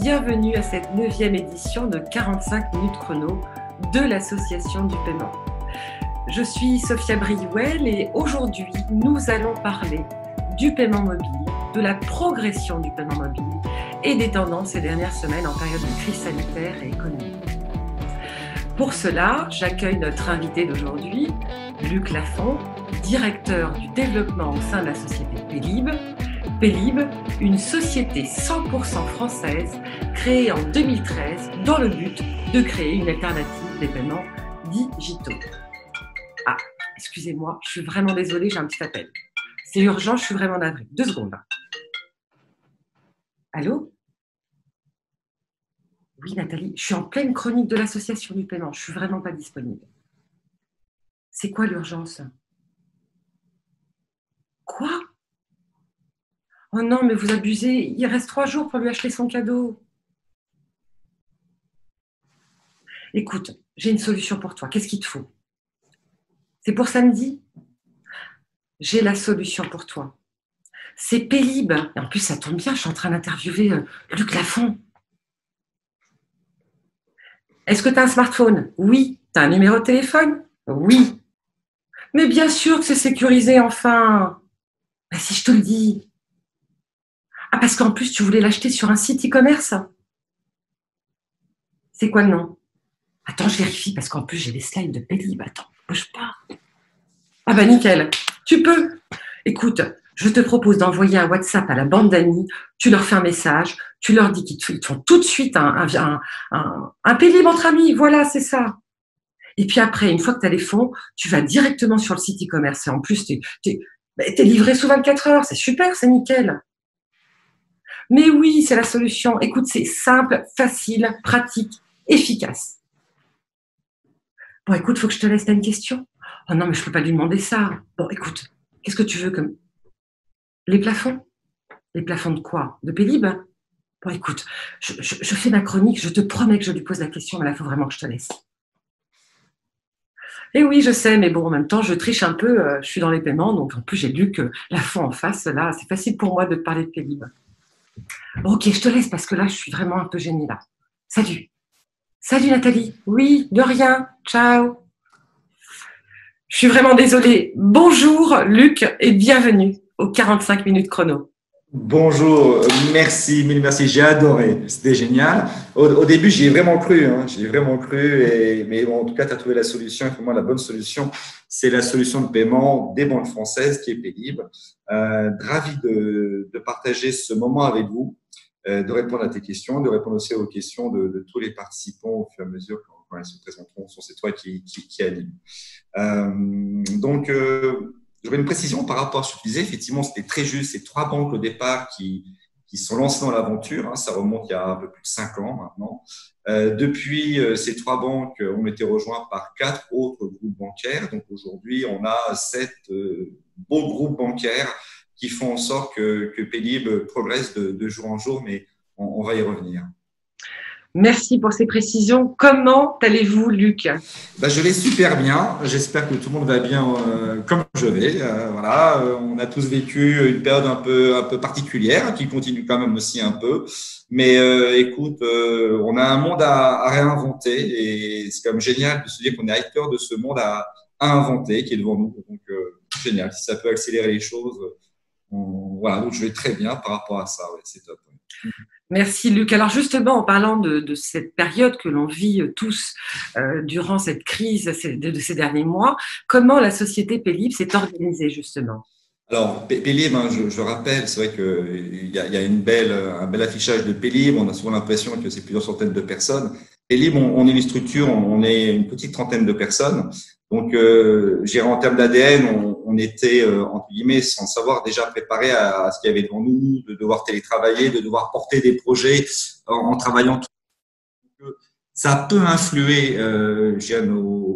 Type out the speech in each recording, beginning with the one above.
bienvenue à cette 9e édition de 45 minutes chrono de l'Association du paiement. Je suis Sophia Briouel et aujourd'hui nous allons parler du paiement mobile, de la progression du paiement mobile et des tendances ces dernières semaines en période de crise sanitaire et économique. Pour cela, j'accueille notre invité d'aujourd'hui, Luc Lafont, directeur du développement au sein de la société Pélib. Pélib, une société 100% française créée en 2013 dans le but de créer une alternative des paiements digitaux. Ah, excusez-moi, je suis vraiment désolée, j'ai un petit appel. C'est urgent, je suis vraiment navrée. 2 secondes. Allô ? Oui, Nathalie, je suis en pleine chronique de l'association du paiement. Je suis vraiment pas disponible. C'est quoi l'urgence ? Quoi ? Oh non, mais vous abusez. Il reste 3 jours pour lui acheter son cadeau. Écoute, j'ai une solution pour toi. Qu'est-ce qu'il te faut ? C'est pour samedi ? J'ai la solution pour toi. C'est Pélib. Et en plus, ça tombe bien, je suis en train d'interviewer Luc Lafont. Est-ce que tu as un smartphone ? Oui. Tu as un numéro de téléphone ? Oui. Mais bien sûr que c'est sécurisé, enfin. Ben, si je te le dis. Ah, parce qu'en plus, tu voulais l'acheter sur un site e-commerce ? C'est quoi le nom ? Attends, je vérifie, parce qu'en plus, j'ai les slides de Pélib. Attends, bouge pas. Ah bah nickel, tu peux. Écoute, je te propose d'envoyer un WhatsApp à la bande d'amis, tu leur fais un message, tu leur dis qu'ils te font tout de suite un Pélib entre amis, voilà, c'est ça. Et puis après, une fois que tu as les fonds, tu vas directement sur le site e-commerce. Et en plus, t'es livré sous 24 heures, c'est super, c'est nickel. Mais oui, c'est la solution. Écoute, c'est simple, facile, pratique, efficace. Bon, écoute, faut que je te laisse, t'as une question ? Oh non, mais je peux pas lui demander ça. Bon, écoute, qu'est-ce que tu veux comme… Les plafonds ? Les plafonds de quoi ? De Pélib ? Bon, écoute, je fais ma chronique, je te promets que je lui pose la question, mais là, il faut vraiment que je te laisse. Et oui, je sais, mais bon, en même temps, je triche un peu, je suis dans les paiements, donc en plus, j'ai lu que Lafont en face, là, c'est facile pour moi de te parler de Pélib. Bon, ok, je te laisse parce que là, je suis vraiment un peu gênée, là. Salut. Salut, Nathalie. Oui, de rien. Ciao. Je suis vraiment désolée. Bonjour, Luc, et bienvenue aux 45 minutes chrono. Bonjour, merci, mille merci, j'ai adoré, c'était génial. Au début, j'y ai vraiment cru, mais bon, en tout cas, tu as trouvé la solution. Et pour moi, la bonne solution, c'est la solution de paiement des banques françaises qui est Pélib. Ravi de partager ce moment avec vous, de répondre à tes questions, de répondre aussi aux questions de tous les participants au fur et à mesure quand elles se présenteront. C'est toi qui anime. J'aurais une précision par rapport à ce que tu disais. Effectivement, c'était très juste. C'est 3 banques au départ qui sont lancées dans l'aventure. Ça remonte il y a un peu plus de 5 ans maintenant. Depuis, ces 3 banques ont été rejointes par 4 autres groupes bancaires. Donc aujourd'hui, on a 7 beaux groupes bancaires qui font en sorte que Pélib progresse de jour en jour, mais on va y revenir. Merci pour ces précisions. Comment allez-vous, Luc ? Je vais super bien. J'espère que tout le monde va bien comme je vais. Voilà, on a tous vécu une période un peu particulière qui continue quand même aussi un peu. Mais écoute, on a un monde à réinventer et c'est quand même génial de se dire qu'on est acteur de ce monde à inventer qui est devant nous. Donc génial. Si ça peut accélérer les choses, voilà. Donc je vais très bien par rapport à ça. Ouais, c'est top. Ouais. Merci Luc. Alors justement, en parlant de cette période que l'on vit tous durant cette crise de ces derniers mois, comment la société Pélib s'est organisée justement ? Alors, Pélib, je rappelle, c'est vrai qu'il y a un bel affichage de Pélib. On a souvent l'impression que c'est plusieurs centaines de personnes. Pélib, on est une structure, on est une petite trentaine de personnes. Donc, en termes d'ADN, on était, entre guillemets, sans savoir déjà préparé à ce qu'il y avait devant nous, de devoir télétravailler, de devoir porter des projets en travaillant tout. Ça peut influer,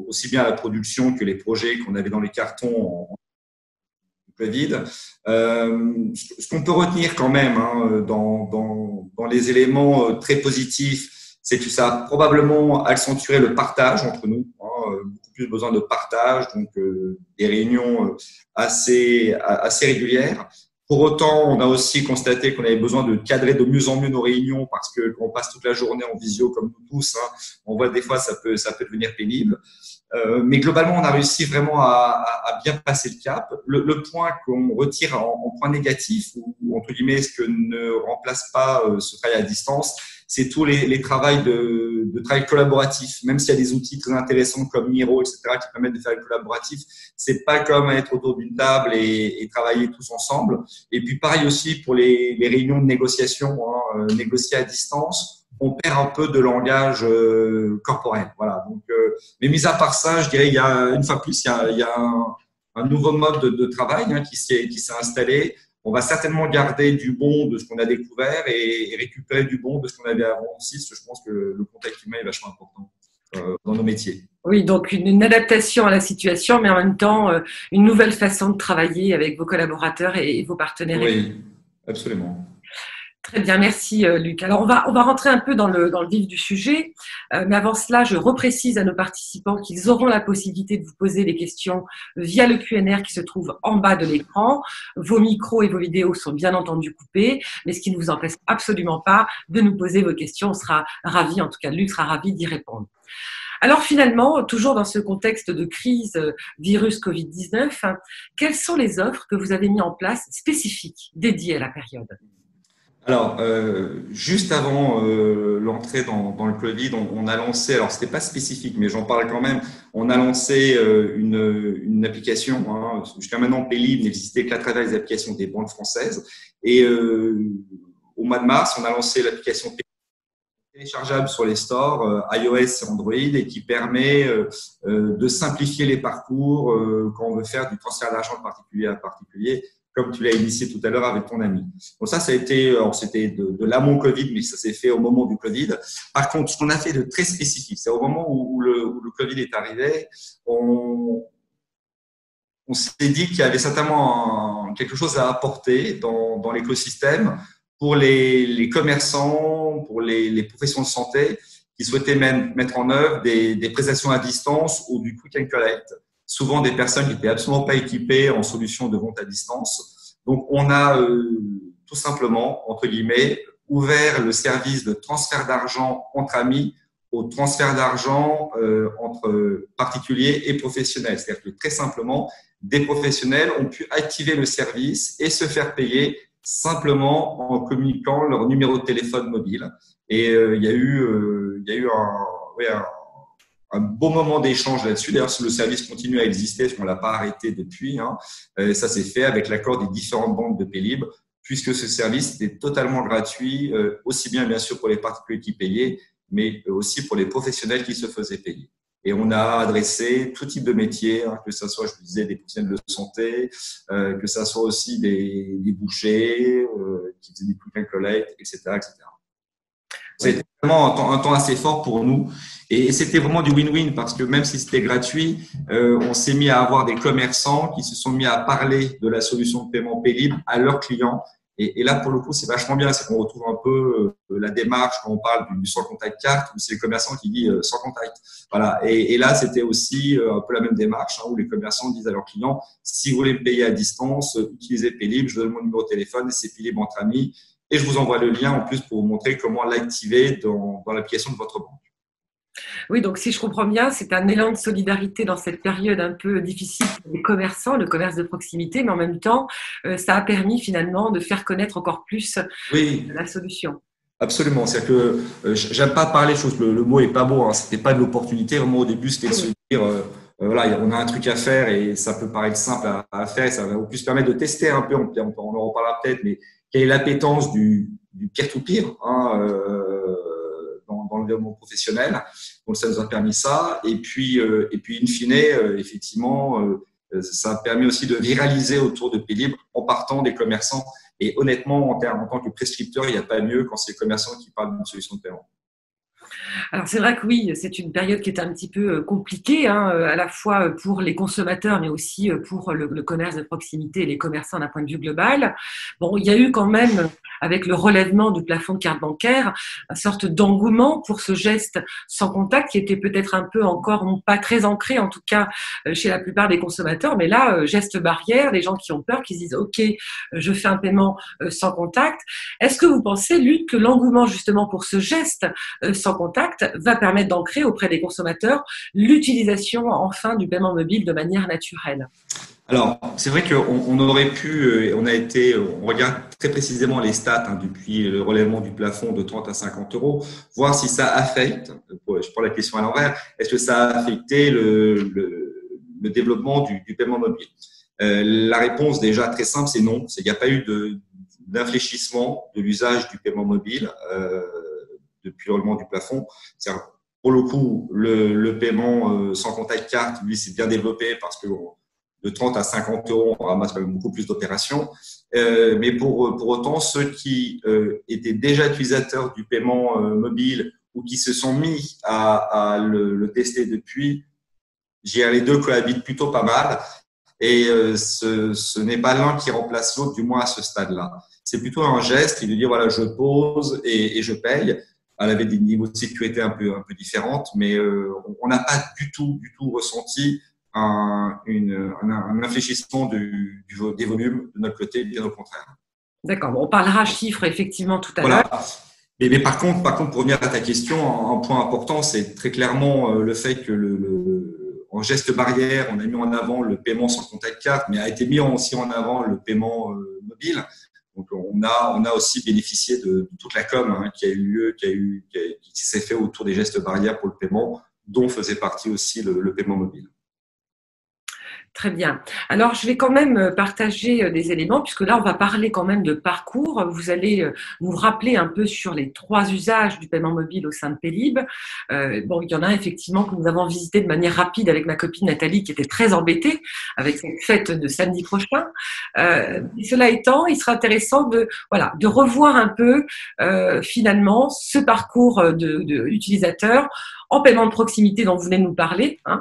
aussi bien la production que les projets qu'on avait dans les cartons en Covid. Ce qu'on peut retenir quand même dans les éléments très positifs, c'est que ça a probablement accentué le partage entre nous, beaucoup plus besoin de partage, donc des réunions assez régulières. Pour autant, on a aussi constaté qu'on avait besoin de cadrer de mieux en mieux nos réunions parce que quand on passe toute la journée en visio comme nous tous, hein, on voit des fois ça peut devenir pénible. Mais globalement, on a réussi vraiment à bien passer le cap. Le point qu'on retire en point négatif, ou entre guillemets, ce que ne remplace pas ce travail à distance, c'est tous les travails de travail collaboratif. Même s'il y a des outils très intéressants comme Miro, etc., qui permettent de faire le collaboratif, c'est pas comme être autour d'une table et travailler tous ensemble. Et puis pareil aussi pour les réunions de négociation, hein, négocier à distance, on perd un peu de langage corporel. Voilà. Donc, mais mis à part ça, je dirais il y a une fois plus, il y a un nouveau mode de travail hein, qui s'est installé. On va certainement garder du bon de ce qu'on a découvert et récupérer du bon de ce qu'on avait avant aussi. Parce que je pense que le contact humain est vachement important dans nos métiers. Oui, donc une adaptation à la situation, mais en même temps, une nouvelle façon de travailler avec vos collaborateurs et vos partenaires. Oui, absolument. Très bien, merci Luc. Alors on va rentrer un peu dans le vif du sujet, mais avant cela, je reprécise à nos participants qu'ils auront la possibilité de vous poser des questions via le Q&R qui se trouve en bas de l'écran. Vos micros et vos vidéos sont bien entendu coupés, mais ce qui ne vous empêche absolument pas de nous poser vos questions. On sera ravis, en tout cas Luc sera ravi d'y répondre. Alors finalement, toujours dans ce contexte de crise virus Covid-19, hein, quelles sont les offres que vous avez mis en place spécifiques, dédiées à la période ? Alors, juste avant l'entrée dans le Covid, on a lancé, alors c'était pas spécifique, mais j'en parle quand même, on a lancé une application. Hein, jusqu'à maintenant, Paylib n'existait qu'à travers les applications des banques françaises. Et au mois de mars, on a lancé l'application Paylib téléchargeable sur les stores iOS et Android et qui permet de simplifier les parcours quand on veut faire du transfert d'argent de particulier à particulier, comme tu l'as initié tout à l'heure avec ton ami. Donc ça a été, alors c'était de l'amont Covid, mais ça s'est fait au moment du Covid. Par contre, ce qu'on a fait de très spécifique, c'est au moment où le Covid est arrivé, on s'est dit qu'il y avait certainement quelque chose à apporter dans l'écosystème pour les commerçants, pour les professions de santé qui souhaitaient même mettre en œuvre des prestations à distance ou du click and collect. Souvent des personnes qui n'étaient absolument pas équipées en solutions de vente à distance. Donc, on a tout simplement, entre guillemets, ouvert le service de transfert d'argent entre amis au transfert d'argent entre particuliers et professionnels. C'est-à-dire que très simplement, des professionnels ont pu activer le service et se faire payer simplement en communiquant leur numéro de téléphone mobile. Et il y a eu un beau moment d'échange là-dessus. D'ailleurs, le service continue à exister, parce qu'on l'a pas arrêté depuis. Hein. Ça s'est fait avec l'accord des différentes banques de Paylib, puisque ce service était totalement gratuit, aussi bien sûr pour les particuliers qui payaient, mais aussi pour les professionnels qui se faisaient payer. Et on a adressé tout type de métiers, hein, que ce soit, je vous disais, des professionnels de santé, que ce soit aussi des bouchers qui faisaient des click and collect, etc., etc. C'était vraiment un temps assez fort pour nous. Et c'était vraiment du win-win parce que même si c'était gratuit, on s'est mis à avoir des commerçants qui se sont mis à parler de la solution de paiement Paylib à leurs clients. Et là, pour le coup, c'est vachement bien. C'est qu'on retrouve un peu la démarche quand on parle du sans contact carte, où c'est le commerçant qui dit sans contact. Voilà. Et là, c'était aussi un peu la même démarche, hein, où les commerçants disent à leurs clients, si vous voulez me payer à distance, utilisez Paylib, je donne mon numéro de téléphone et c'est Paylib entre amis. Et je vous envoie le lien en plus pour vous montrer comment l'activer dans l'application de votre banque. Oui, donc si je comprends bien, c'est un élan de solidarité dans cette période un peu difficile pour les commerçants, le commerce de proximité, mais en même temps, ça a permis finalement de faire connaître encore plus la solution. Absolument. C'est-à-dire que j'aime pas parler de choses, le mot est pas beau, hein, c'était pas de l'opportunité. Vraiment, au début, c'était de se dire, voilà, on a un truc à faire et ça peut paraître simple à faire et ça va au plus permettre de tester un peu, on en reparlera peut-être, mais quelle est l'appétence du peer-to-peer hein, dans l'environnement professionnel. Donc, ça nous a permis ça. Et puis in fine, effectivement, ça a permis aussi de viraliser autour de Paylib en partant des commerçants. Et honnêtement, en tant que prescripteur, il n'y a pas mieux quand c'est les commerçants qui parlent d'une solution de paiement. Alors c'est vrai que oui, c'est une période qui est un petit peu compliquée, hein, à la fois pour les consommateurs, mais aussi pour le commerce de proximité et les commerçants d'un point de vue global. Bon, il y a eu quand même, avec le relèvement du plafond de carte bancaire, une sorte d'engouement pour ce geste sans contact qui était peut-être un peu encore pas très ancré, en tout cas chez la plupart des consommateurs. Mais là, geste barrière, les gens qui ont peur, qui se disent OK, je fais un paiement sans contact. Est-ce que vous pensez, Luc, que l'engouement justement pour ce geste sans contact va permettre d'ancrer auprès des consommateurs l'utilisation enfin du paiement mobile de manière naturelle? Alors, c'est vrai qu'on aurait pu, on regarde très précisément les stats depuis le relèvement du plafond de 30 à 50 euros, voir si ça affecte, je prends la question à l'envers, est-ce que ça a affecté le développement du paiement mobile? La réponse déjà très simple, c'est non. Il n'y a pas eu d'infléchissement de l'usage du paiement mobile depuis le relèvement du plafond. Pour le coup, le paiement sans contact carte, lui, s'est bien développé parce que de 30 à 50 euros, on ramasse quand même beaucoup plus d'opérations. Mais pour autant, ceux qui étaient déjà utilisateurs du paiement mobile ou qui se sont mis à le tester depuis, les deux cohabitent plutôt pas mal. Et ce n'est pas l'un qui remplace l'autre, du moins à ce stade-là. C'est plutôt un geste qui veut dire voilà, je pose et je paye. Elle avait des niveaux de sécurité un peu différents, mais on n'a pas du tout ressenti un infléchissement des volumes de notre côté, bien au contraire. D'accord, bon, on parlera chiffres effectivement tout à l'heure. Voilà. Mais par contre, pour revenir à ta question, un point important, c'est très clairement le fait que en geste barrière, on a mis en avant le paiement sans contact carte, mais a été mis aussi en avant le paiement mobile. Donc, on a aussi bénéficié de toute la com qui a eu lieu, qui s'est fait autour des gestes barrières pour le paiement, dont faisait partie aussi le paiement mobile. Très bien. Alors, je vais quand même partager des éléments, puisque là, on va parler quand même de parcours. Vous allez nous rappeler un peu sur les 3 usages du paiement mobile au sein de Pélib. Bon, il y en a un effectivement que nous avons visité de manière rapide avec ma copine Nathalie, qui était très embêtée avec cette fête de samedi prochain. Cela étant, il sera intéressant de revoir un peu finalement ce parcours de utilisateur en paiement de proximité dont vous venez de nous parler, hein.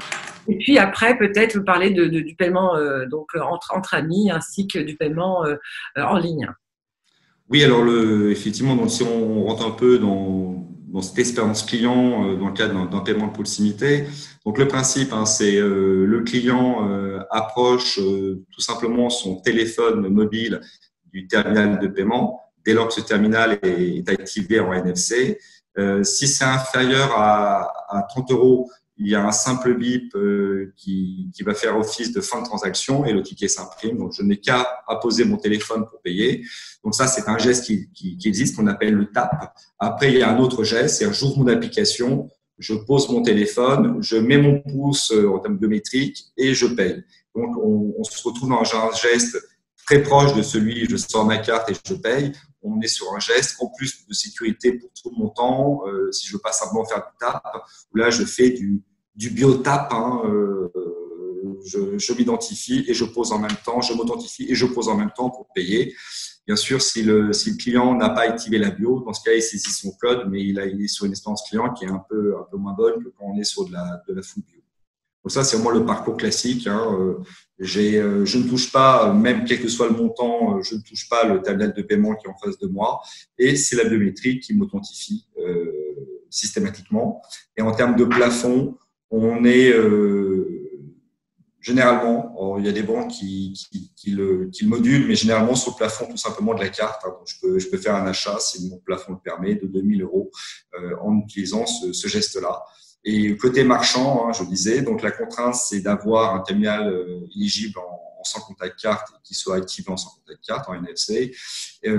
Et puis après, peut-être vous parler du paiement entre amis ainsi que du paiement en ligne. Oui, alors effectivement, donc si on rentre un peu dans cette expérience client dans le cadre d'un paiement de proximité, donc le principe, c'est le client approche tout simplement son téléphone mobile du terminal de paiement dès lors que ce terminal est activé en NFC. Si c'est inférieur à 30 euros, il y a un simple bip qui va faire office de fin de transaction et le ticket s'imprime. Donc, je n'ai qu'à apposer mon téléphone pour payer. Donc, ça, c'est un geste qui existe, qu'on appelle le tap. Après, il y a un autre geste, c'est j'ouvre mon application, je pose mon téléphone, je mets mon pouce en termes biométriques et je paye. Donc, on se retrouve dans un geste très proche de celui je sors ma carte et je paye. On est sur un geste en plus de sécurité pour tout le montant. Si je veux pas simplement faire du tap, où là je fais du biotap. Je m'identifie et je pose en même temps. Je m'authentifie et je pose en même temps pour payer. Bien sûr, si le client n'a pas activé la bio, dans ce cas, il saisit son code, mais il est sur une expérience client qui est un peu moins bonne que quand on est sur de la full bio. Donc ça, c'est vraiment le parcours classique. Je ne touche pas, même quel que soit le montant, je ne touche pas le terminal de paiement qui est en face de moi. Et c'est la biométrie qui m'authentifie systématiquement. Et en termes de plafond, on est généralement, il y a des banques qui le modulent, mais généralement sur le plafond tout simplement de la carte. Donc je peux faire un achat, si mon plafond le permet, de 2000 euros en utilisant ce geste-là. Et côté marchand, je disais, donc la contrainte, c'est d'avoir un terminal éligible en sans contact carte qui soit activé en sans contact carte, en NFC. Et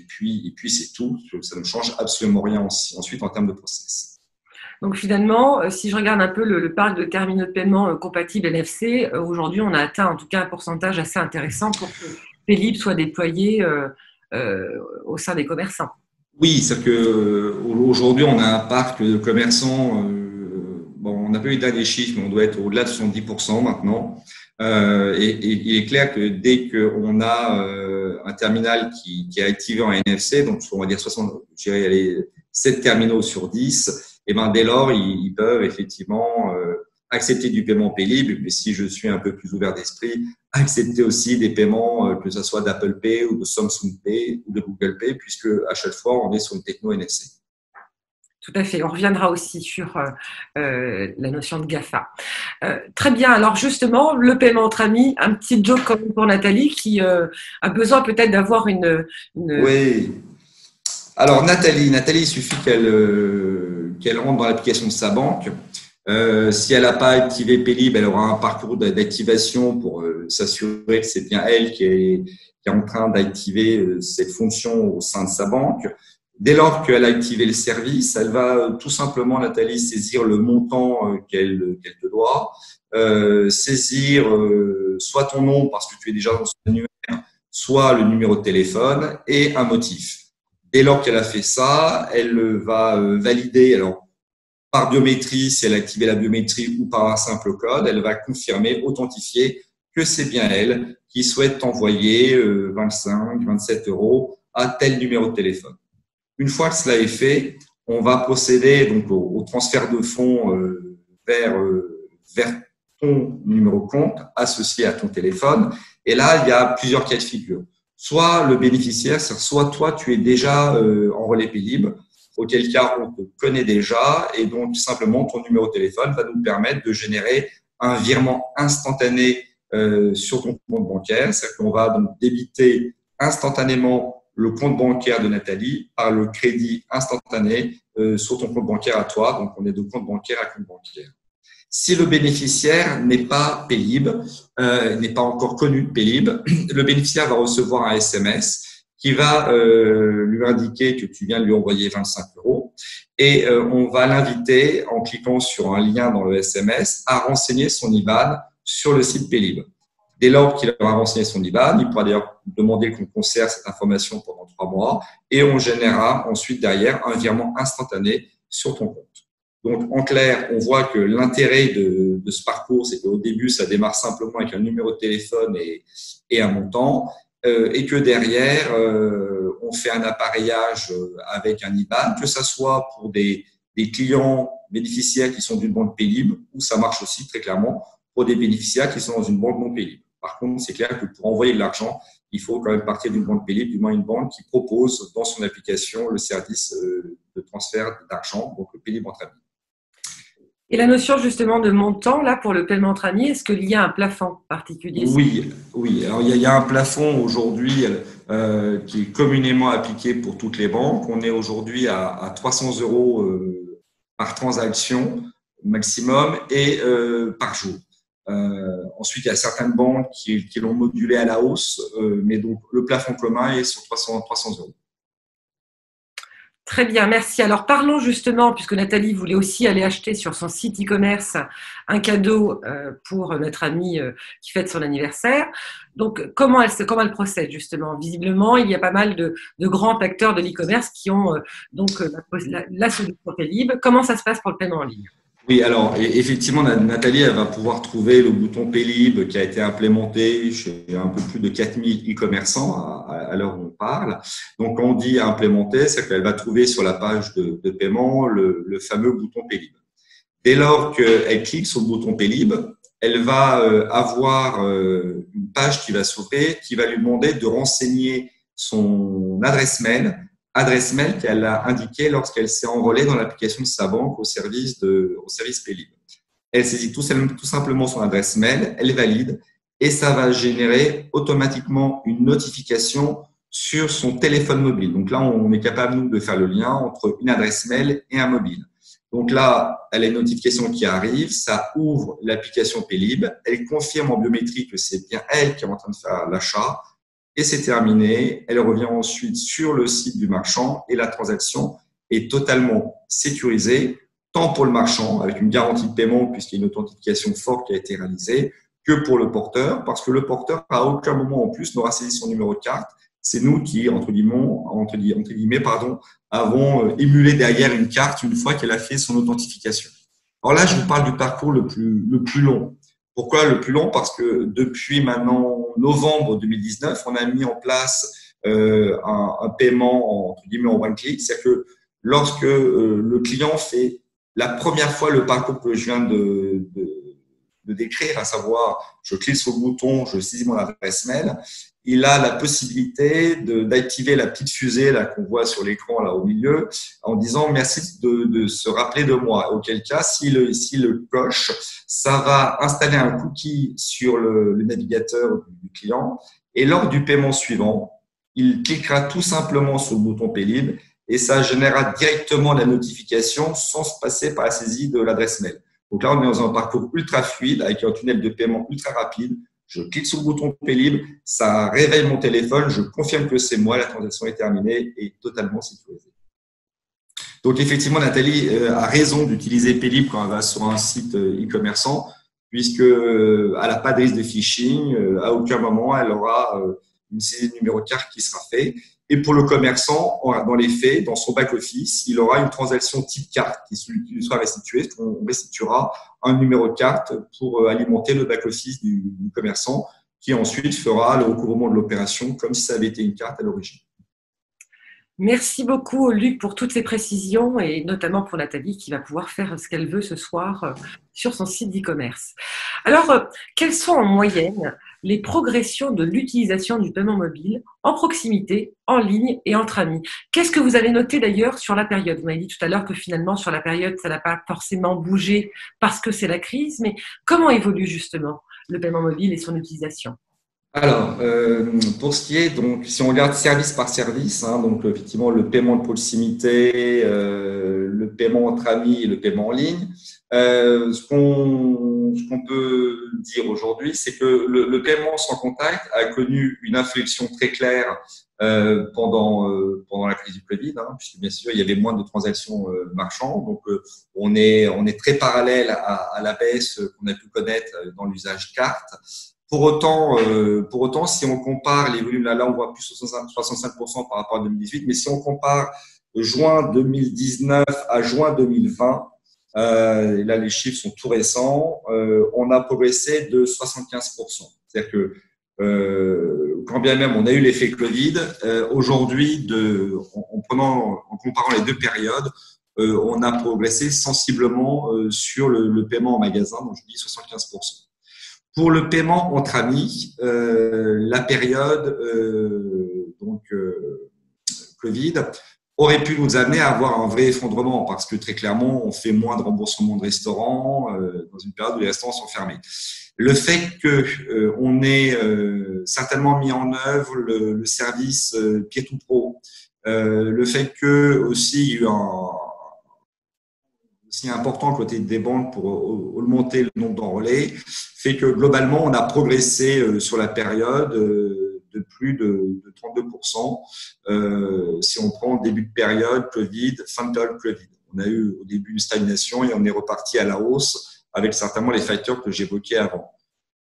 puis c'est tout. Ça ne change absolument rien ensuite en termes de process. Donc finalement, si je regarde un peu le parc de terminaux de paiement compatibles NFC, aujourd'hui, on a atteint en tout cas un pourcentage assez intéressant pour que Pélib soit déployé au sein des commerçants. Oui, c'est qu'aujourd'hui, on a un parc de commerçants, on n'a pas eu derniers chiffres, mais on doit être au-delà de 70% maintenant. Et il est clair que dès qu'on a un terminal qui est activé en NFC, donc on va dire 7 terminaux sur 10, et ben dès lors, ils peuvent effectivement accepter du paiement Paylib, mais si je suis un peu plus ouvert d'esprit, accepter aussi des paiemts, que ce soit d'Apple Pay ou de Samsung Pay ou de Google Pay, puisque à chaque fois, on est sur une techno NFC. Tout à fait. On reviendra aussi sur la notion de GAFA. Très bien. Alors justement, le paiement entre amis, un petit joke comme pour Nathalie qui a besoin peut-être d'avoir une… Oui. Alors Nathalie, il suffit qu'elle rentre dans l'application de sa banque. Si elle n'a pas activé Paylib, elle aura un parcours d'activation pour s'assurer que c'est bien elle qui est en train d'activer cette fonction au sein de sa banque. Dès lors qu'elle a activé le service, elle va tout simplement, Nathalie, saisir le montant qu'elle te doit, saisir soit ton nom parce que tu es déjà dans son annuaire, soit le numéro de téléphone et un motif. Dès lors qu'elle a fait ça, elle va valider, alors par biométrie, si elle a activé la biométrie ou par un simple code, elle va confirmer, authentifier que c'est bien elle qui souhaite envoyer 25, 27 euros à tel numéro de téléphone. Une fois que cela est fait, on va procéder donc au transfert de fonds vers ton numéro de compte associé à ton téléphone. Et là, il y a plusieurs cas de figure. Soit le bénéficiaire, soit toi, tu es déjà en relais Paylib, auquel cas on te connaît déjà, et donc simplement ton numéro de téléphone va nous permettre de générer un virement instantané sur ton compte bancaire. C'est-à-dire qu'on va donc débiter instantanément le compte bancaire de Nathalie par le crédit instantané sur ton compte bancaire à toi. Donc, on est de compte bancaire à compte bancaire. Si le bénéficiaire n'est pas Paylib, n'est pas encore connu de Paylib, le bénéficiaire va recevoir un SMS qui va lui indiquer que tu viens de lui envoyer 25 euros et on va l'inviter en cliquant sur un lien dans le SMS à renseigner son IBAN sur le site Paylib. Dès lors qu'il aura renseigné son IBAN, il pourra d'ailleurs demander qu'on conserve cette information pendant 3 mois et on générera ensuite derrière un virement instantané sur ton compte. Donc, en clair, on voit que l'intérêt de ce parcours, c'est qu'au début, ça démarre simplement avec un numéro de téléphone et un montant et que derrière, on fait un appareillage avec un IBAN, que ça soit pour des clients bénéficiaires qui sont d'une banque Paylib ou ça marche aussi très clairement pour des bénéficiaires qui sont dans une banque non Paylib. Par contre, c'est clair que pour envoyer de l'argent, il faut quand même partir d'une banque Paylib, du moins une banque qui propose dans son application le service de transfert d'argent, donc le Paylib entre amis. Et la notion justement de montant, là, pour le paiement entre amis, est-ce qu'il y a un plafond particulier? Oui. Alors, il y a un plafond aujourd'hui qui est communément appliqué pour toutes les banques. On est aujourd'hui à 300 euros par transaction maximum et par jour. Ensuite, il y a certaines banques qui l'ont modulé à la hausse, mais donc le plafond commun est sur 300 euros. Très bien, merci. Alors parlons justement, puisque Nathalie voulait aussi aller acheter sur son site e-commerce un cadeau pour notre amie qui fête son anniversaire. Donc comment elle procède justement? Visiblement, il y a pas mal de grands acteurs de l'e-commerce qui ont la solution Paylib. Comment ça se passe pour le paiement en ligne? Oui, alors effectivement, Nathalie, elle va pouvoir trouver le bouton Paylib qui a été implémenté chez un peu plus de 4000 e-commerçants à l'heure où on parle. Donc, quand on dit implémenter, c'est qu'elle va trouver sur la page de paiement le fameux bouton Paylib. Dès lors qu'elle clique sur le bouton Paylib, elle va avoir une page qui va s'ouvrir, qui va lui demander de renseigner son adresse mail qu'elle a indiquée lorsqu'elle s'est enrôlée dans l'application de sa banque au service Paylib. Elle saisit tout simplement son adresse mail, elle valide et ça va générer automatiquement une notification sur son téléphone mobile. Donc là, on est capable, nous, de faire le lien entre une adresse mail et un mobile. Donc là, elle a une notification qui arrive, ça ouvre l'application Paylib, elle confirme en biométrie que c'est bien elle qui est en train de faire l'achat. Et c'est terminé. Elle revient ensuite sur le site du marchand et la transaction est totalement sécurisée, tant pour le marchand, avec une garantie de paiement puisqu'il y a une authentification forte qui a été réalisée, que pour le porteur, parce que le porteur, à aucun moment en plus, n'aura saisi son numéro de carte. C'est nous qui, entre guillemets, avons émulé derrière une carte une fois qu'elle a fait son authentification. Alors là, je vous parle du parcours le plus long. Pourquoi le plus long? Parce que depuis maintenant novembre 2019, on a mis en place un paiement entre guillemets en one click, c'est-à-dire que lorsque le client fait la première fois le parcours que je viens de décrire, à savoir, je clique sur le bouton, je saisis mon adresse mail, il a la possibilité d'activer la petite fusée là qu'on voit sur l'écran là au milieu en disant merci de se rappeler de moi. Auquel cas, s'il le coche, ça va installer un cookie sur le navigateur du client et lors du paiement suivant, il cliquera tout simplement sur le bouton Paylib et ça générera directement la notification sans se passer par la saisie de l'adresse mail. Donc là, on est dans un parcours ultra fluide avec un tunnel de paiement ultra rapide. Je clique sur le bouton Paylib, ça réveille mon téléphone, je confirme que c'est moi, la transaction est terminée et totalement sécurisée. Donc effectivement, Nathalie a raison d'utiliser Paylib quand elle va sur un site e-commerçant, puisque elle n'a pas de risque de phishing, à aucun moment elle aura une saisie de numéro de carte qui sera faite. Et pour le commerçant, dans les faits, dans son back-office, il aura une transaction type carte qui lui sera restituée. On restituera un numéro de carte pour alimenter le back-office du commerçant qui ensuite fera le recouvrement de l'opération comme si ça avait été une carte à l'origine. Merci beaucoup, Luc, pour toutes ces précisions et notamment pour Nathalie qui va pouvoir faire ce qu'elle veut ce soir sur son site d'e-commerce. Alors, quelles sont en moyenne les progressions de l'utilisation du paiement mobile en proximité, en ligne et entre amis? Qu'est-ce que vous avez noté d'ailleurs sur la période? Vous m'avez dit tout à l'heure que finalement, sur la période, ça n'a pas forcément bougé parce que c'est la crise, mais comment évolue justement le paiement mobile et son utilisation? Alors, pour ce qui est, donc, si on regarde service par service, donc effectivement le paiement de proximité, le paiement entre amis et le paiement en ligne, ce qu'on peut dire aujourd'hui, c'est que le paiement sans contact a connu une inflexion très claire pendant la crise du Covid, puisque bien sûr il y avait moins de transactions marchandes, donc on est très parallèle à la baisse qu'on a pu connaître dans l'usage carte. Pour autant, si on compare les volumes, là on voit plus 65% par rapport à 2018, mais si on compare juin 2019 à juin 2020, et là les chiffres sont tout récents, on a progressé de 75%. C'est-à-dire que quand bien même on a eu l'effet Covid, aujourd'hui, en comparant les deux périodes, on a progressé sensiblement sur le paiement en magasin, donc je dis 75%. Pour le paiement entre amis, la période Covid aurait pu nous amener à avoir un vrai effondrement parce que très clairement, on fait moins de remboursement de restaurants dans une période où les restaurants sont fermés. Le fait que on ait certainement mis en œuvre le service Peer-to-Pro, le fait que aussi il y a eu aussi important côté des banques pour augmenter le nombre d'enrôlés, fait que globalement, on a progressé sur la période de plus de 32%. Si on prend début de période Covid, fin de période Covid. On a eu au début une stagnation et on est reparti à la hausse avec certainement les facteurs que j'évoquais avant.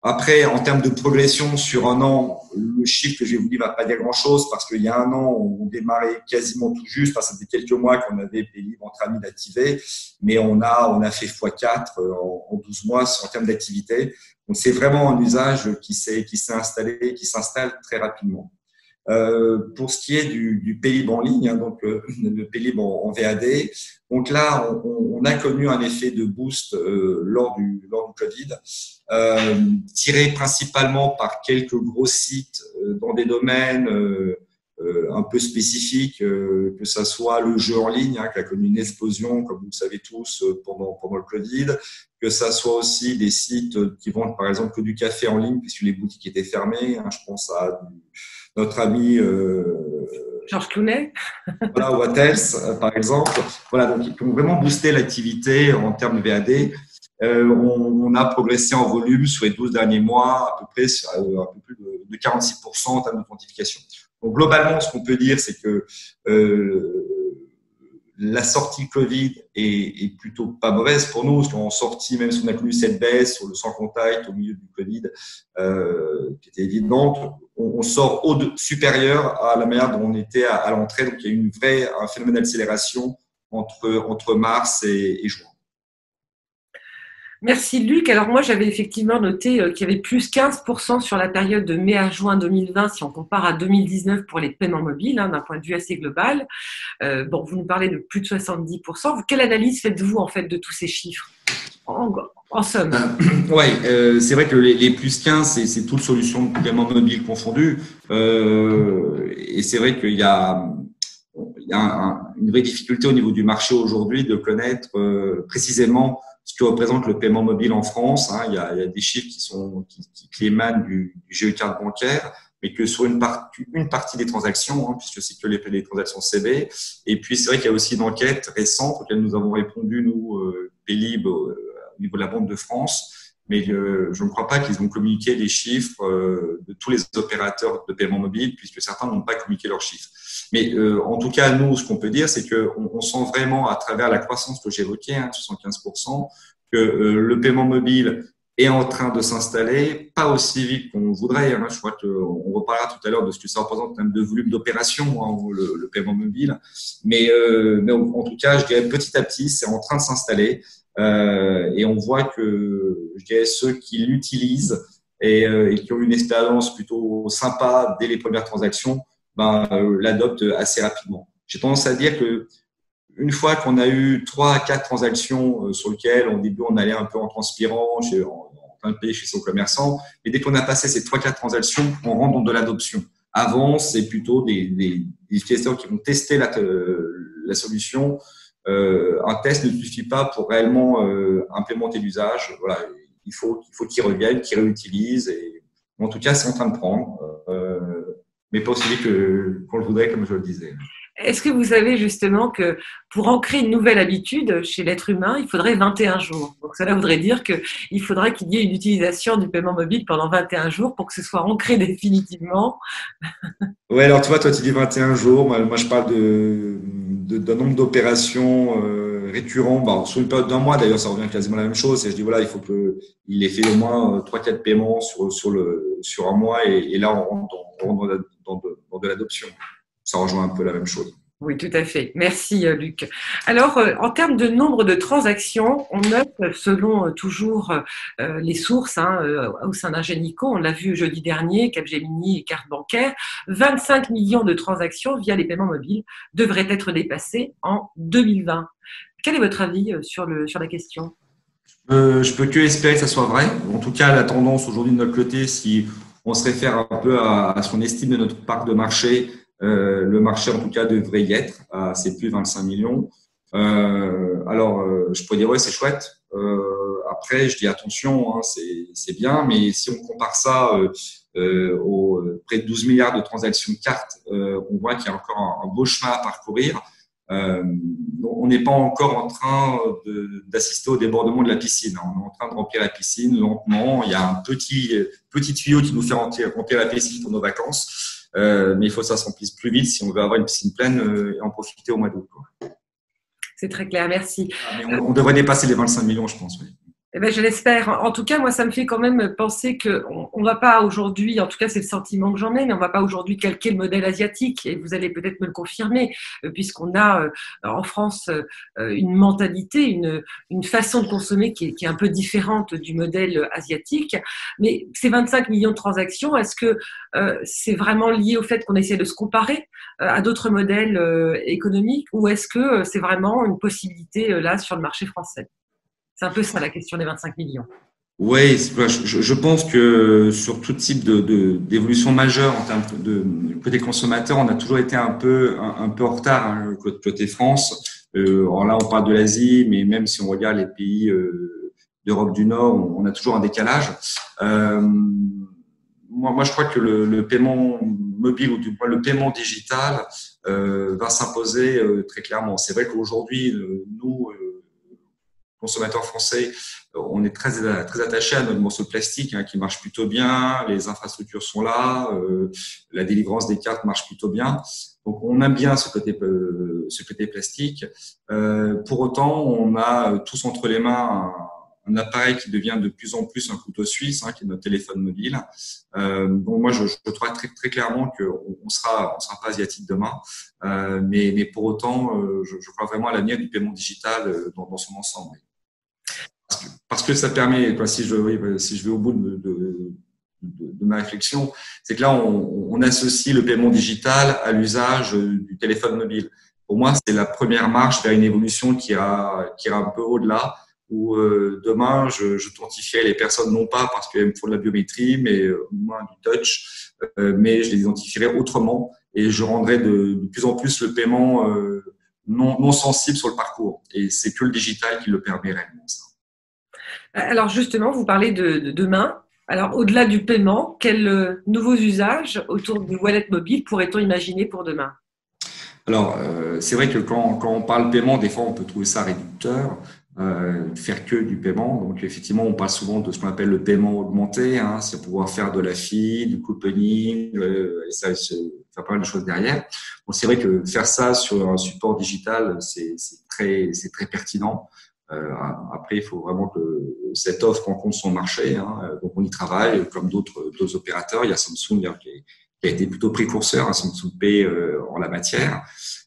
Après, en termes de progression sur un an, le chiffre que je vais vous dire va pas dire grand-chose parce qu'il y a un an, on démarrait quasiment tout juste. Enfin, ça fait quelques mois qu'on avait Paylib entre amis d'activer, mais on a fait x4 en 12 mois en termes d'activité. Donc, c'est vraiment un usage qui s'est installé, qui s'installe très rapidement. Pour ce qui est du Paylib en ligne, donc le Paylib en VAD, donc là on a connu un effet de boost lors du Covid, tiré principalement par quelques gros sites dans des domaines un peu spécifiques, que ça soit le jeu en ligne qui a connu une explosion, comme vous le savez tous, pendant le Covid, que ça soit aussi des sites qui vendent par exemple que du café en ligne puisque les boutiques étaient fermées. Je pense à notre ami Georges Clooney. Voilà, What Else, par exemple. Voilà, donc ils ont vraiment boosté l'activité en termes de VAD. On a progressé en volume sur les 12 derniers mois, à peu près un peu plus de 46% en termes d'authentification. Donc globalement, ce qu'on peut dire, c'est que la sortie Covid est plutôt pas mauvaise pour nous, parce qu'en sortie, même si on a connu cette baisse sur le sans contact au milieu du Covid, qui était évidente, on sort supérieur à la manière dont on était à l'entrée. Donc il y a eu un phénomène d'accélération entre mars et juin. Merci Luc. Alors moi j'avais effectivement noté qu'il y avait plus 15% sur la période de mai à juin 2020 si on compare à 2019 pour les paiements mobiles, hein, d'un point de vue assez global. Bon, vous nous parlez de plus de 70%. Quelle analyse faites-vous en fait de tous ces chiffres en somme? Oui, c'est vrai que les plus 15, c'est toute solution de paiement mobile confondue. Et c'est vrai qu'il y a, une vraie difficulté au niveau du marché aujourd'hui de connaître précisément ce que représente le paiement mobile en France. Hein. Il y a des chiffres qui émanent du géocard bancaire, mais que sur une partie des transactions, hein, puisque c'est que les transactions CB. Et puis, c'est vrai qu'il y a aussi une enquête récente auquel nous avons répondu, nous, Pélib, au niveau de la Banque de France, mais je ne crois pas qu'ils ont communiqué les chiffres de tous les opérateurs de paiement mobile, puisque certains n'ont pas communiqué leurs chiffres. Mais en tout cas, nous, ce qu'on peut dire, c'est qu'on sent vraiment, à travers la croissance que j'évoquais, hein, 75%, que le paiement mobile est en train de s'installer, pas aussi vite qu'on voudrait. Hein. Je crois qu'on reparlera tout à l'heure de ce que ça représente en termes de volume d'opération, hein, le paiement mobile. Mais en tout cas, je dirais petit à petit, c'est en train de s'installer. Et on voit que, je dirais, ceux qui l'utilisent et qui ont une expérience plutôt sympa dès les premières transactions, l'adoptent assez rapidement. J'ai tendance à dire que une fois qu'on a eu 3 à 4 transactions sur lesquelles au début on allait un peu en transpirant, en train de payer chez son commerçant, et dès qu'on a passé ces 3-4 transactions, on rentre dans de l'adoption. Avant, c'est plutôt des utilisateurs qui vont tester la solution. Un test ne suffit pas pour réellement implémenter l'usage. Voilà, il faut qu'ils reviennent, qu'ils réutilisent. Et en tout cas, c'est en train de prendre, mais pas aussi vite qu'on le voudrait, comme je le disais. Est-ce que vous savez justement que pour ancrer une nouvelle habitude chez l'être humain, il faudrait 21 jours. Donc cela voudrait dire qu'il faudrait qu'il y ait une utilisation du paiement mobile pendant 21 jours pour que ce soit ancré définitivement. Ouais, alors toi tu dis 21 jours. Moi je parle d'un nombre d'opérations récurrents. Bon, sur une période d'un mois, d'ailleurs, ça revient quasiment à la même chose. Et je dis, voilà, il faut qu'il ait fait au moins 3-4 paiements sur un mois. Et là, on rentre dans de l'adoption. Ça rejoint un peu la même chose. Oui, tout à fait. Merci, Luc. Alors, en termes de nombre de transactions, on note, selon toujours les sources hein, au sein d'Ingenico, on l'a vu jeudi dernier, Capgemini et carte bancaire, 25 millions de transactions via les paiements mobiles devraient être dépassées en 2020. Quel est votre avis sur la question? Je peux que espérer que ça soit vrai. En tout cas, la tendance aujourd'hui de notre côté, si on se réfère un peu à ce qu'on estime de notre part de marché, le marché en tout cas devrait y être. C'est plus 25 millions. Je pourrais dire ouais, c'est chouette. Après, je dis attention, hein, c'est bien, mais si on compare ça aux près de 12 milliards de transactions de cartes, on voit qu'il y a encore un beau chemin à parcourir. On n'est pas encore en train d'assister au débordement de la piscine. On est en train de remplir la piscine lentement. Il y a un petit tuyau qui nous fait remplir la piscine pour nos vacances. Mais il faut que ça se remplisse plus vite si on veut avoir une piscine pleine et en profiter au mois d'août. C'est très clair, merci. Mais on devrait dépasser les 25 millions, je pense. Oui. Eh ben, je l'espère. En tout cas, moi, ça me fait quand même penser qu'on ne va pas aujourd'hui, en tout cas, c'est le sentiment que j'en ai, mais on ne va pas aujourd'hui calquer le modèle asiatique. Et vous allez peut-être me le confirmer, puisqu'on a en France une mentalité, une façon de consommer qui est un peu différente du modèle asiatique. Mais ces 25 millions de transactions, est-ce que c'est vraiment lié au fait qu'on essaie de se comparer à d'autres modèles économiques, ou est-ce que c'est vraiment une possibilité là sur le marché français? C'est un peu ça la question des 25 millions. Oui, je pense que sur tout type d'évolution majeure en termes de côté consommateur, on a toujours été un peu en retard hein, côté France. Alors là, on parle de l'Asie, mais même si on regarde les pays d'Europe du Nord, on a toujours un décalage. Moi, je crois que le paiement mobile ou du moins le paiement digital va s'imposer très clairement. C'est vrai qu'aujourd'hui, nous consommateurs français, on est très attaché à notre morceau de plastique hein, qui marche plutôt bien, les infrastructures sont là, la délivrance des cartes marche plutôt bien. Donc on aime bien ce côté plastique. Pour autant, on a tous entre les mains un appareil qui devient de plus en plus un couteau suisse, hein, qui est notre téléphone mobile. Donc moi, je trouve très clairement qu'on sera pas asiatique demain, mais pour autant, je crois vraiment à l'avenir du paiement digital dans son ensemble. parce que ça permet, si je vais au bout de ma réflexion, c'est que là, on associe le paiement digital à l'usage du téléphone mobile. Pour moi, c'est la première marche vers une évolution qui ira un peu au-delà, où demain, j'identifierai les personnes non pas parce qu'elles me font de la biométrie, mais au moins du touch, mais je les identifierai autrement et je rendrai de plus en plus le paiement non sensible sur le parcours. Et c'est que le digital qui le permet réellement, ça. Alors justement, vous parlez de demain. Alors au-delà du paiement, quels nouveaux usages autour du wallet mobile pourrait-on imaginer pour demain? Alors, c'est vrai que quand on parle paiement, des fois, on peut trouver ça réducteur, faire que du paiement. Donc, effectivement, on parle souvent de ce qu'on appelle le paiement augmenté, hein, c'est pouvoir faire de la FI, du couponing, et ça, faire pas mal de choses derrière. Bon, c'est vrai que faire ça sur un support digital, c'est très pertinent. Après, il faut vraiment que cette offre rencontre son marché, hein. Donc, on y travaille, comme d'autres opérateurs. Il y a Samsung qui a été plutôt précurseur, hein, Samsung Pay en la matière.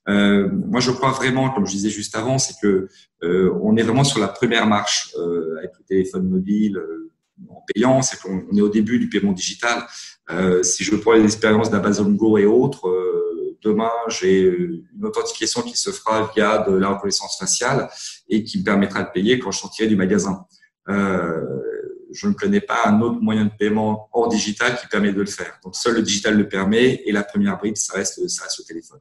Moi, je crois vraiment, comme je disais juste avant, c'est que on est vraiment sur la première marche avec le téléphone mobile en payant. C'est qu'on est au début du paiement digital. Si je prends les expériences d'Amazon Go et autres, demain, j'ai une authentification qui se fera via de la reconnaissance faciale et qui me permettra de payer quand je sortirai du magasin. Je ne connais pas un autre moyen de paiement hors digital qui permet de le faire. Donc, seul le digital le permet et la première brique, ça reste le téléphone.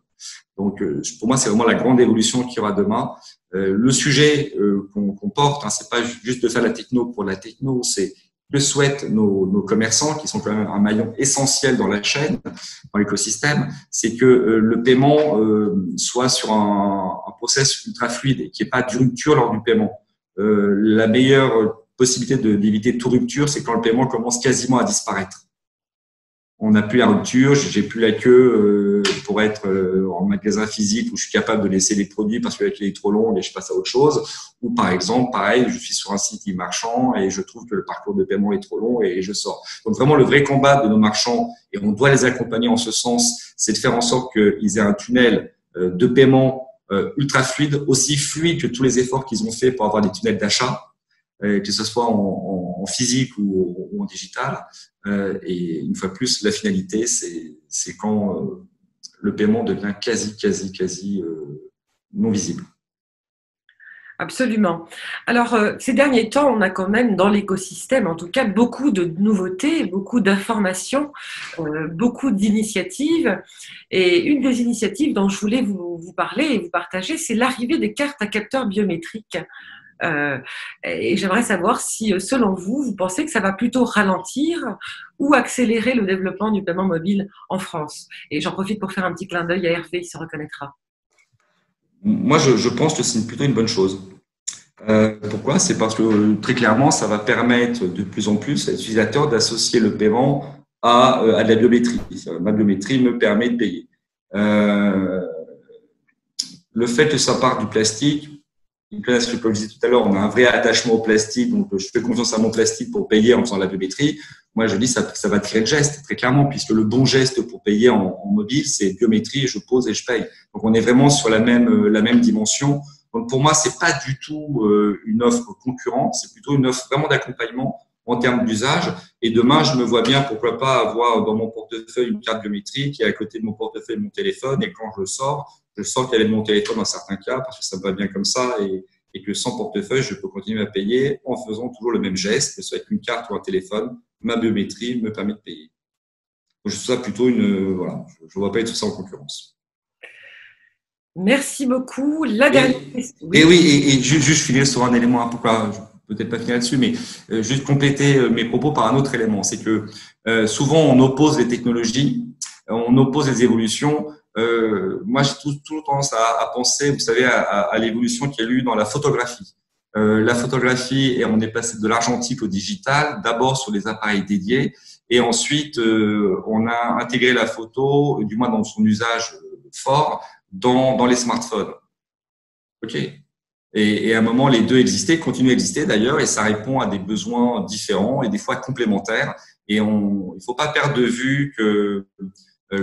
Donc, pour moi, c'est vraiment la grande évolution qu'il y aura demain. Le sujet qu'on porte, hein, c'est pas juste de faire la techno pour la techno, c'est que souhaitent nos commerçants, qui sont quand même un maillon essentiel dans la chaîne, dans l'écosystème, c'est que le paiement soit sur un process ultra fluide et qu'il n'y ait pas de rupture lors du paiement. La meilleure possibilité d'éviter toute rupture, c'est quand le paiement commence quasiment à disparaître. On n'a plus la rupture, j'ai plus la queue pour être en magasin physique où je suis capable de laisser les produits parce que la queue est trop longue et je passe à autre chose. Ou par exemple, pareil, je suis sur un site e-marchand et je trouve que le parcours de paiement est trop long et je sors. Donc vraiment, le vrai combat de nos marchands, et on doit les accompagner en ce sens, c'est de faire en sorte qu'ils aient un tunnel de paiement ultra fluide, aussi fluide que tous les efforts qu'ils ont fait pour avoir des tunnels d'achat, que ce soit en physique ou en digital. Et une fois de plus, la finalité, c'est quand le paiement devient quasi non visible. Absolument. Alors, ces derniers temps, on a quand même dans l'écosystème, en tout cas, beaucoup de nouveautés, beaucoup d'informations, beaucoup d'initiatives. Et une des initiatives dont je voulais vous parler et vous partager, c'est l'arrivée des cartes à capteurs biométriques. Et j'aimerais savoir si, selon vous, vous pensez que ça va plutôt ralentir ou accélérer le développement du paiement mobile en France. Et j'en profite pour faire un petit clin d'œil à Hervé, il se reconnaîtra. Moi, je pense que c'est plutôt une bonne chose. Pourquoi? C'est parce que très clairement, ça va permettre de plus en plus à l'utilisateur d'associer le paiement à de la biométrie. Ma biométrie me permet de payer. Le fait que ça parte du plastique, comme je disais tout à l'heure, on a un vrai attachement au plastique, donc je fais confiance à mon plastique pour payer en faisant la biométrie. Moi, je dis ça va tirer le geste, très clairement, puisque le bon geste pour payer en mobile, c'est biométrie, je pose et je paye. Donc, on est vraiment sur la même dimension. Donc, pour moi, c'est pas du tout une offre concurrente, c'est plutôt une offre vraiment d'accompagnement en termes d'usage. Et demain, je me vois bien, pourquoi pas avoir dans mon portefeuille une carte biométrique qui est à côté de mon portefeuille de mon téléphone. Et quand je sors qu'elle est de mon téléphone dans certains cas, parce que ça me va bien comme ça, et que sans portefeuille, je peux continuer à payer en faisant toujours le même geste, que ce soit avec une carte ou un téléphone. Ma biométrie me permet de payer. Donc, je trouve ça plutôt voilà, je ne vois pas tout ça en concurrence. Merci beaucoup. La dernière question. Et oui, et juste finir sur un élément, pourquoi peut-être pas finir là-dessus, mais juste compléter mes propos par un autre élément. C'est que souvent, on oppose les technologies, on oppose les évolutions. Moi, j'ai tout tendance à penser, vous savez, à l'évolution qu'il y a eu dans la photographie. La photographie, et on est passé de l'argentique au digital, d'abord sur les appareils dédiés, et ensuite, on a intégré la photo, du moins dans son usage fort, dans les smartphones. OK. Et à un moment, les deux existaient, continuent à exister d'ailleurs, et ça répond à des besoins différents et des fois complémentaires. Et il ne faut pas perdre de vue que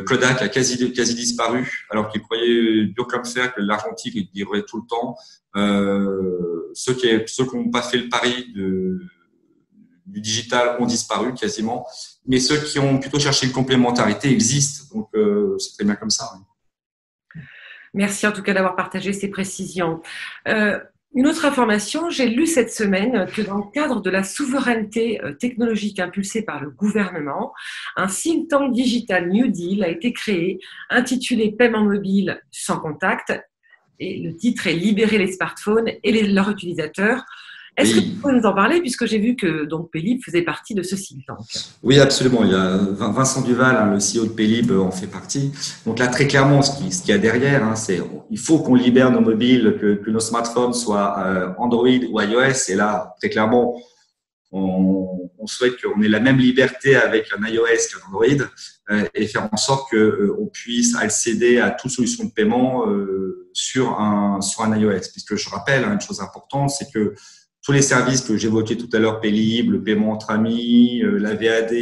Kodak a quasi disparu, alors qu'il croyait dur comme fer que l'argentique il durerait tout le temps. Ceux qui n'ont pas fait le pari du digital ont disparu quasiment, mais ceux qui ont plutôt cherché une complémentarité existent. Donc, c'est très bien comme ça. Oui. Merci en tout cas d'avoir partagé ces précisions. Une autre information, j'ai lu cette semaine que dans le cadre de la souveraineté technologique impulsée par le gouvernement, un think tank digital New Deal a été créé, intitulé Paiement mobile sans contact, et le titre est Libérer les smartphones et leurs utilisateurs. Est-ce que tu peux nous en parler, puisque j'ai vu que donc Paylib faisait partie de ce think tank? Oui, absolument. Il y a Vincent Duval, le CEO de Paylib, en fait partie. Donc là, très clairement, ce qu'il y a derrière, c'est il faut qu'on libère nos mobiles, que nos smartphones soient Android ou iOS. Et là, très clairement, on souhaite qu'on ait la même liberté avec un iOS qu'un Android et faire en sorte qu'on puisse accéder à toute solution de paiement sur un iOS. Puisque je rappelle une chose importante, c'est que tous les services que j'évoquais tout à l'heure, Paylib, le paiement entre amis, la VAD,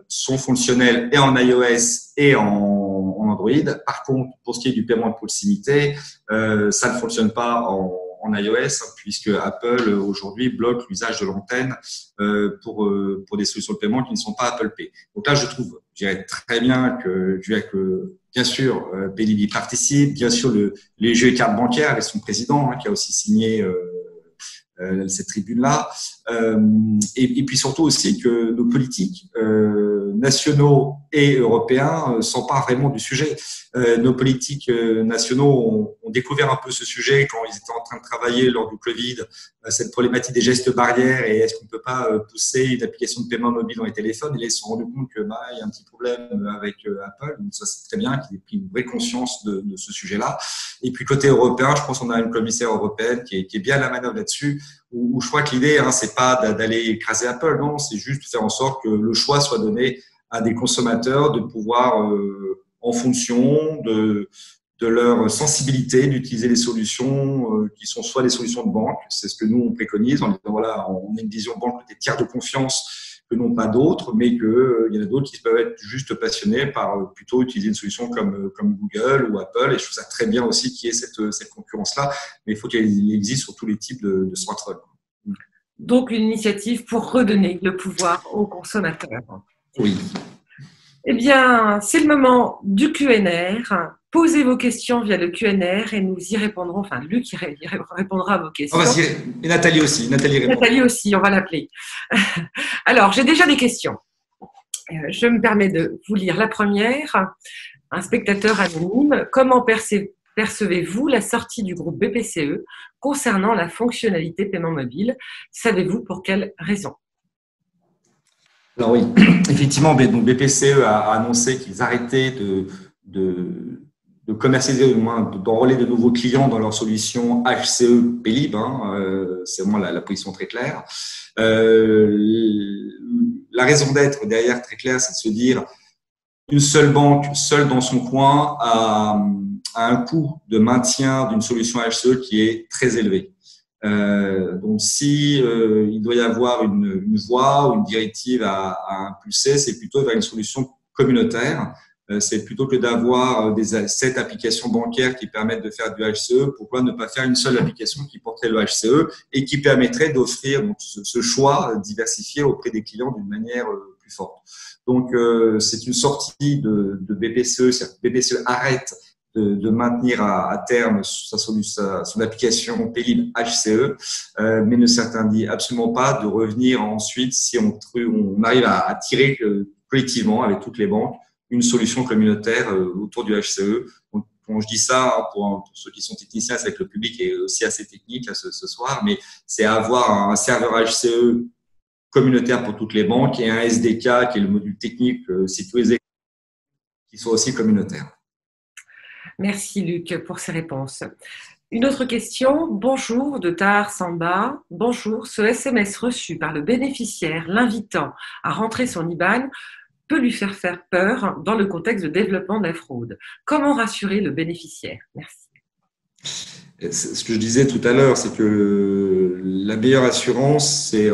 sont fonctionnels et en iOS et en Android. Par contre, pour ce qui est du paiement de proximité, ça ne fonctionne pas en iOS, puisque Apple aujourd'hui bloque l'usage de l'antenne pour des solutions de paiement qui ne sont pas Apple Pay. Donc là, je dirais très bien que bien sûr, Paylib y participe, bien sûr les jeux et cartes bancaires et son président qui a aussi signé cette tribune-là, et puis surtout aussi que nos politiques nationaux et européens s'emparent vraiment du sujet. Nos politiques nationaux ont découvert un peu ce sujet quand ils étaient en train de travailler lors du Covid, cette problématique des gestes barrières et est-ce qu'on ne peut pas pousser une application de paiement mobile dans les téléphones. Et là, ils se sont rendus compte que il y a un petit problème avec Apple. Donc ça, c'est très bien qu'ils aient pris une vraie conscience de ce sujet-là. Et puis côté européen, je pense qu'on a une commissaire européenne qui est bien à la manœuvre là-dessus, où je crois que l'idée, c'est pas d'aller écraser Apple, non, c'est juste de faire en sorte que le choix soit donné à des consommateurs de pouvoir, en fonction de leur sensibilité, d'utiliser les solutions qui sont soit des solutions de banque, c'est ce que nous on préconise, en disant voilà, on a une vision banque des tiers de confiance que non pas d'autres, mais que il y en a d'autres qui peuvent être juste passionnés par plutôt utiliser une solution comme Google ou Apple, et je trouve ça très bien aussi qu'il y ait cette concurrence-là, mais il faut qu'elle existe sur tous les types de smartphones. Donc une initiative pour redonner le pouvoir aux consommateurs. Oui. Eh bien, c'est le moment du Q&R. Posez vos questions via le Q&R et nous y répondrons. Enfin, Luc répondra à vos questions. Oh, et Nathalie aussi. Nathalie aussi, on va l'appeler. Alors, j'ai déjà des questions. Je me permets de vous lire la première. Un spectateur anonyme. Comment percevez-vous la sortie du groupe BPCE concernant la fonctionnalité paiement mobile? Savez-vous pour quelles raisons? Alors oui, effectivement, donc BPCE a annoncé qu'ils arrêtaient de commercialiser, au moins d'enrôler de nouveaux clients dans leur solution HCE Paylib. C'est vraiment la position très claire. La raison d'être derrière, très claire, c'est de se dire une seule banque, seule dans son coin, a un coût de maintien d'une solution HCE qui est très élevé. Donc, si il doit y avoir une voie ou une directive à impulser, c'est plutôt vers une solution communautaire. C'est plutôt que d'avoir 7 applications bancaires qui permettent de faire du HCE. Pourquoi ne pas faire une seule application qui porterait le HCE et qui permettrait d'offrir ce choix diversifié auprès des clients d'une manière plus forte. Donc, c'est une sortie de BPCE. C'est-à-dire que BPCE arrête de maintenir à terme son application Paylib HCE, mais ne s'interdit absolument pas de revenir ensuite si on arrive à tirer collectivement avec toutes les banques une solution communautaire autour du HCE. Donc, quand je dis ça, pour ceux qui sont techniciens, c'est que le public est aussi assez technique ce soir, mais c'est avoir un serveur HCE communautaire pour toutes les banques et un SDK qui est le module technique sécurisé qui soit aussi communautaire. Merci Luc pour ces réponses. Une autre question. Bonjour de Tahar Samba. Bonjour, ce SMS reçu par le bénéficiaire l'invitant à rentrer son IBAN peut lui faire peur dans le contexte de développement de la fraude. Comment rassurer le bénéficiaire? Merci. Ce que je disais tout à l'heure, c'est que la meilleure assurance, c'est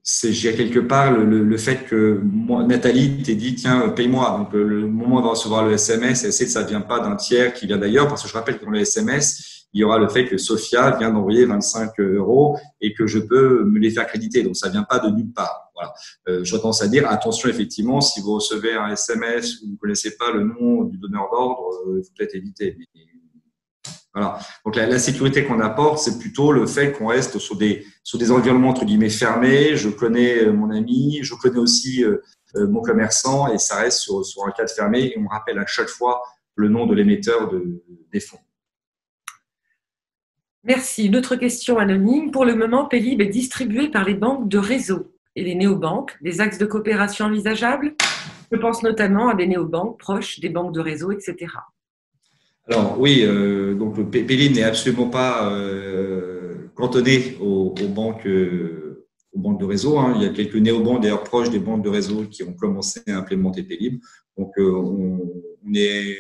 j'ai quelque part le fait que moi, Nathalie t'ait dit tiens paye-moi, donc le moment de recevoir le SMS, c'est que ça vient pas d'un tiers qui vient d'ailleurs, parce que je rappelle que dans le SMS il y aura le fait que Sophia vient d'envoyer 25 € et que je peux me les faire créditer, donc ça vient pas de nulle part. Voilà. J'aurais tendance à dire attention, effectivement, si vous recevez un SMS où vous ne connaissez pas le nom du donneur d'ordre, il faut peut-être éviter. Voilà. Donc la sécurité qu'on apporte, c'est plutôt le fait qu'on reste sur des environnements entre guillemets fermés. Je connais mon ami, je connais aussi mon commerçant, et ça reste sur un cadre fermé, et on me rappelle à chaque fois le nom de l'émetteur des fonds. Merci. Une autre question anonyme. Pour le moment, Paylib est distribué par les banques de réseau et les néobanques. Des axes de coopération envisageables? Je pense notamment à des néobanques proches des banques de réseau, etc. Alors oui, donc le Paylib n'est absolument pas cantonné aux banques de réseau. Hein. Il y a quelques néobanques d'ailleurs proches des banques de réseau qui ont commencé à implémenter Paylib. Donc on est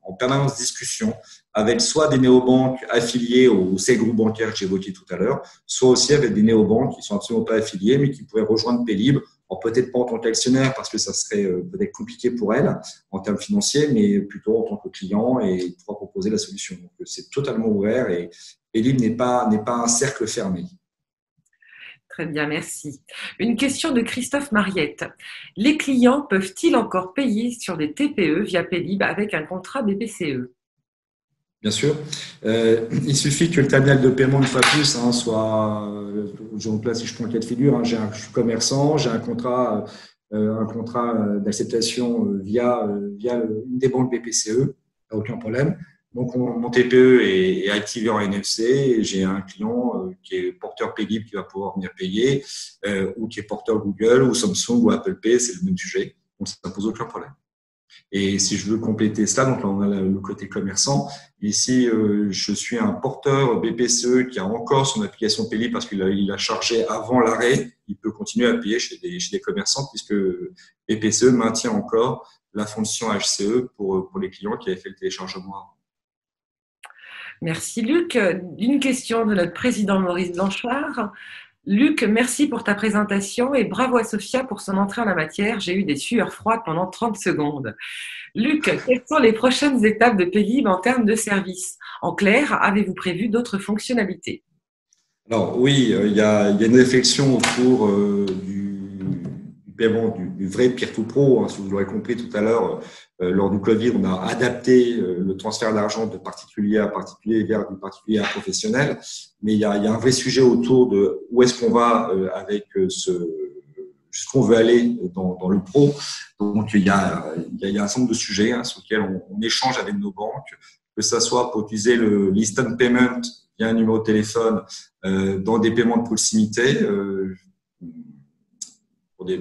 en permanence discussion avec soit des néobanques affiliées aux 7 groupes bancaires que j'évoquais tout à l'heure, soit aussi avec des néobanques qui sont absolument pas affiliées mais qui pourraient rejoindre Paylib. Alors, peut-être pas en tant qu'actionnaire parce que ça serait peut-être compliqué pour elle en termes financiers, mais plutôt en tant que client et pouvoir proposer la solution. Donc, c'est totalement ouvert et Paylib n'est pas un cercle fermé. Très bien, merci. Une question de Christophe Mariette. Les clients peuvent-ils encore payer sur des TPE via Paylib avec un contrat BPCE? Bien sûr. Il suffit que le terminal de paiement, une fois plus, soit… donc là, si je prends le cas de figure, je suis commerçant, j'ai un contrat d'acceptation via une des banques BPCE, aucun problème. Donc, mon TPE est activé en NFC et j'ai un client qui est porteur Paylib qui va pouvoir venir payer, ou qui est porteur Google ou Samsung ou Apple Pay, c'est le même sujet. Donc, ça ne pose aucun problème. Et si je veux compléter cela, donc là, on a le côté commerçant. Ici, je suis un porteur BPCE qui a encore son application Paylib parce qu'il a chargé avant l'arrêt. Il peut continuer à payer chez des commerçants puisque BPCE maintient encore la fonction HCE pour les clients qui avaient fait le téléchargement avant. Merci Luc. Une question de notre président Maurice Blanchard. Luc, merci pour ta présentation et bravo à Sophia pour son entrée en la matière. J'ai eu des sueurs froides pendant 30 secondes. Luc, quelles sont les prochaines étapes de Paylib en termes de services? En clair, avez-vous prévu d'autres fonctionnalités? Alors oui, il y a une réflexion autour du paiement du vrai peer-to-pro. Hein, si vous l'aurez compris tout à l'heure, lors du Covid, on a adapté le transfert d'argent de particulier à particulier vers du particulier à professionnel. Mais il y a un vrai sujet autour de où est-ce qu'on va avec jusqu'où on veut aller dans le pro. Donc il y a un certain nombre de sujets sur lesquels on échange avec nos banques, que ça soit pour utiliser l'instant payment via un numéro de téléphone dans des paiements de proximité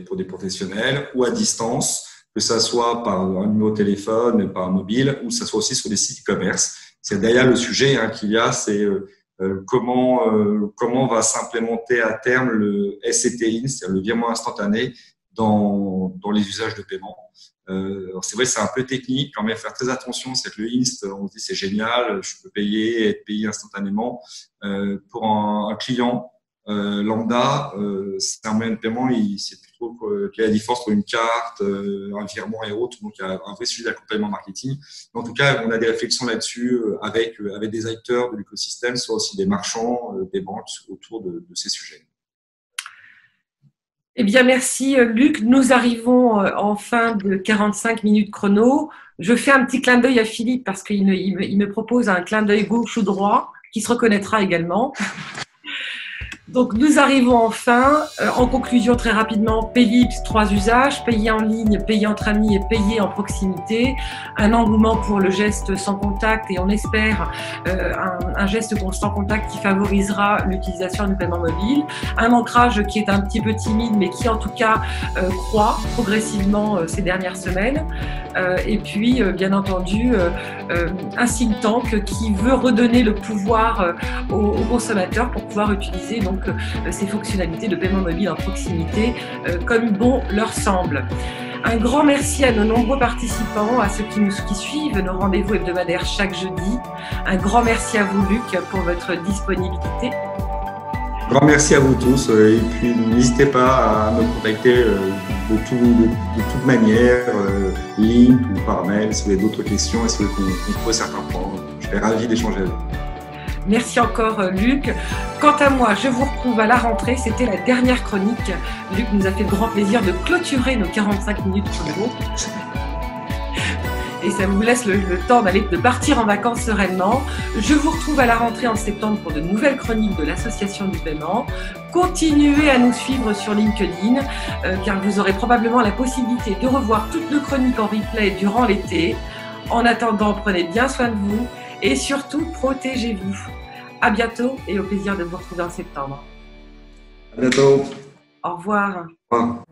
pour des professionnels, ou à distance, que ça soit par un numéro de téléphone, par un mobile, ou que ça soit aussi sur des sites e-commerce. C'est d'ailleurs le sujet qu'il y a, c'est comment va s'implémenter à terme le SCTIN, c'est-à-dire le virement instantané dans les usages de paiement. Alors c'est vrai, c'est un peu technique, quand même faire très attention, c'est que le Inst, on se dit c'est génial, je peux payer, être payé instantanément. Pour un client lambda, c'est un moyen de paiement, c'est plutôt quelle est la différence entre une carte, un virement et autres. Donc il y a un vrai sujet d'accompagnement marketing. Mais en tout cas, on a des réflexions là-dessus avec des acteurs de l'écosystème, soit aussi des marchands, des banques autour de ces sujets. Eh bien, merci Luc. Nous arrivons en fin de 45 minutes chrono. Je fais un petit clin d'œil à Philippe parce qu'il me propose un clin d'œil gauche ou droit qui se reconnaîtra également. Donc, nous arrivons enfin. En conclusion, très rapidement, Paylib, 3 usages, payer en ligne, payer entre amis et payer en proximité. Un engouement pour le geste sans contact et on espère un geste sans contact qui favorisera l'utilisation du paiement mobile. Un ancrage qui est un petit peu timide, mais qui en tout cas croît progressivement ces dernières semaines. Et puis, bien entendu, un think tank qui veut redonner le pouvoir aux consommateurs pour pouvoir utiliser donc ces fonctionnalités de paiement mobile en proximité comme bon leur semble. Un grand merci à nos nombreux participants, à ceux qui suivent nos rendez-vous hebdomadaires chaque jeudi. Un grand merci à vous Luc pour votre disponibilité. Grand merci à vous tous et puis n'hésitez pas à me contacter de toute manière, ligne ou par mail si vous avez d'autres questions et si vous voulez qu'on trouve certains points. Je serais ravi d'échanger avec vous. Merci encore Luc. Quant à moi, je vous retrouve à la rentrée. C'était la dernière chronique. Luc nous a fait le grand plaisir de clôturer nos 45 minutes chrono. Et ça vous laisse le temps de partir en vacances sereinement. Je vous retrouve à la rentrée en septembre pour de nouvelles chroniques de l'Association du paiement. Continuez à nous suivre sur LinkedIn, car vous aurez probablement la possibilité de revoir toutes nos chroniques en replay durant l'été. En attendant, prenez bien soin de vous et surtout, protégez-vous. À bientôt et au plaisir de vous retrouver en septembre. À bientôt. Au revoir. Au revoir.